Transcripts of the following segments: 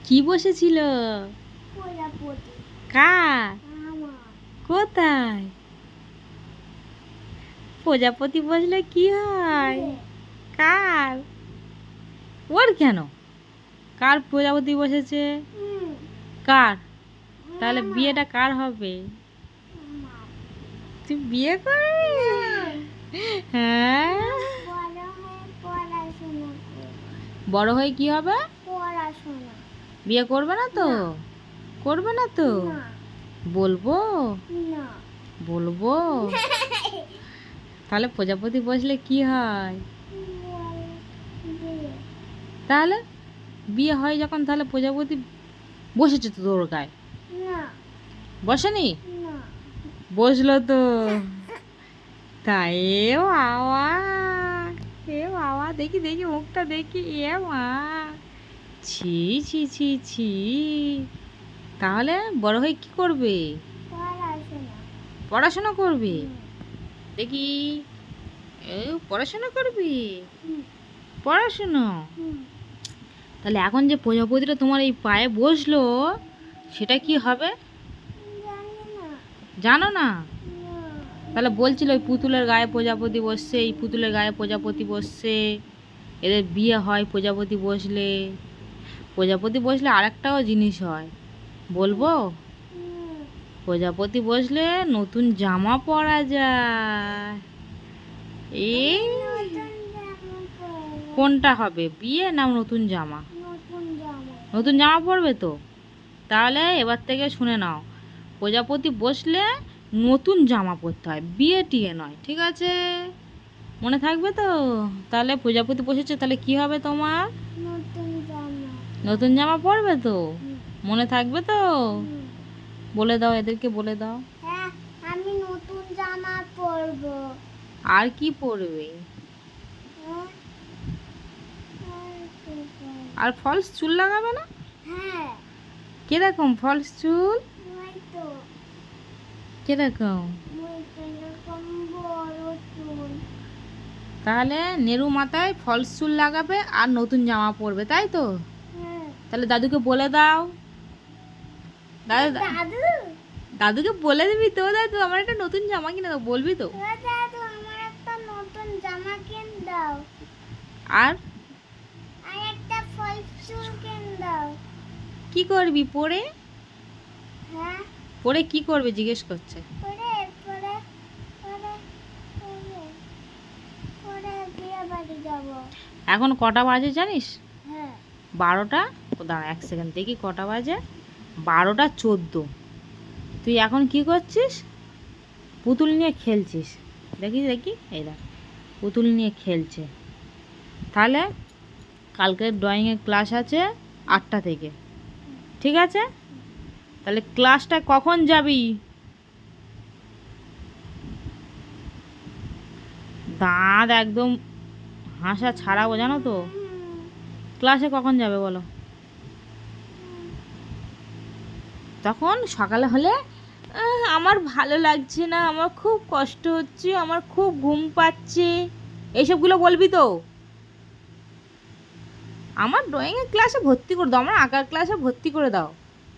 কি বসেছিল? প্রজাপতি। কার? আমার। কোথায়? প্রজাপতি বসলে কি হয়? কার? ওর কেন? কার প্রজাপতি বসেছে? কার? তাহলে বিয়েটা কার হবে? তুই বিয়ে করবি? হ্যাঁ, বড় হয়ে কি হবে? পড়াশোনা। বিয়ে করবে না তো? করবে না তো? বলবো না। বলবো। তাহলে প্রজাপতি বসলে কি হয়? তাহলে বিয়ে হয় যখন, তাহলে প্রজাপতি বসেছে তো তোর গায়ে? না। বসেনি? না। বসলো তো। তাই এ বাবা, এ বাবা, দেখি দেখি মুখটা দেখি। এ মা, ছি ছি ছি ছি। তাহলে বড় হয়ে কি করবে? পড়াশোনা। পড়াশোনা করবে? দেখি, এ পড়াশোনা করবি? পড়াশোনা? তাহলে এখন যে প্রজাপতিটা তোমার এই পায়ে বসলো, সেটা কি হবে? জানো না? তাহলে বলছিল ওই পুতুলের গায়ে প্রজাপতি বসছে, এই পুতুলের গায়ে প্রজাপতি বসছে, এদের বিয়ে হয় প্রজাপতি বসলে। প্রজাপতি বসলে আরেকটাও জিনিস হয়, বলবো? প্রজাপতি বসলে নতুন জামা পরা যায়। এই কোনটা হবে, বিয়ে না নতুন জামা? নতুন জামা পরবে তো। তাহলে এবার থেকে শুনে নাও, প্রজাপতি বসলে নতুন জামা পরতে হয়, বিয়ে টিয়ে নয়, ঠিক আছে? মনে থাকবে তো? তাহলে প্রজাপতি বসেছে, তাহলে কি হবে তোমার? নতুন জামা পরবে তো? মনে থাকবে তো? বলে দাও, এদেরকে বলে দাও। হ্যাঁ, আমি নতুন জামা পরবো। আর কি পরবে? আর ফলস চুল লাগাবে না? হ্যাঁ। কিরকম ফলস চুল? ওই তো। কিরকম? ওই তো এরকম বড় চুল। তাহলে নেরু মাথায় ফলস চুল লাগাবে আর নতুন জামা পরবে, তাই তো? হ্যাঁ। তাহলে দাদুকে বলে দাও। দাদু, দাদু, দাদুকে বলে দিবি তো, দাদু আমার একটা নতুন জামা কিনে দাও, বলবি তো? দাদু আমার একটা নতুন জামা কিনে দাও। আর আর একটা ফলস চুল কিনে দাও। কি করবি পরে? হ্যাঁ। পরে কি করবে জিজ্ঞেস করছে। পরে পরে পরে পরে পরে বিয়ে বাড়ি যাব। এখন কটা বাজে জানিস? হ্যাঁ। 12টা। ও দাঁড়া এক সেকেন্ড দেখি কটা বাজে। 12টা 14। তুই এখন কি করছিস? পুতুল নিয়ে খেলছিস। দেখি দেখি, এই দেখ, পুতুল নিয়ে খেলছে। তাহলে কালকে ড্রয়িংয়ের ক্লাস আছে 8টা থেকে, ঠিক আছে? তাহলে ক্লাসটা কখন যাবি? দাঁত একদম হাসা ছাড়াবো, জানো তো? ক্লাসে কখন যাবে বলো? তখন সকালে হলে আমার ভালো লাগছে না, আমার খুব কষ্ট হচ্ছে, আমার খুব ঘুম পাচ্ছে, এইসবগুলো বলবি তো? আমার ড্রয়িংয়ের ক্লাসে ভর্তি করে দাও, আমার আঁকার ক্লাসে ভর্তি করে দাও।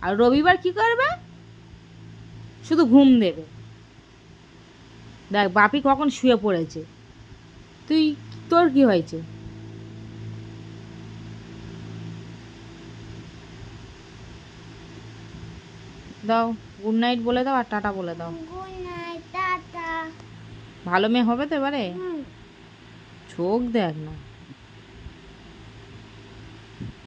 আর রবিবার কি করবে? শুধু ঘুম দেবে। দেখ বাপি কখন শুয়ে পড়েছে, তুই, তোর কি হয়েছে? দাও, গুড নাইট বলে দাও আর টাটা বলে দাও। Good night, tata. ভালো মেয়ে হবে তো এবারে? চোখ দেখ না।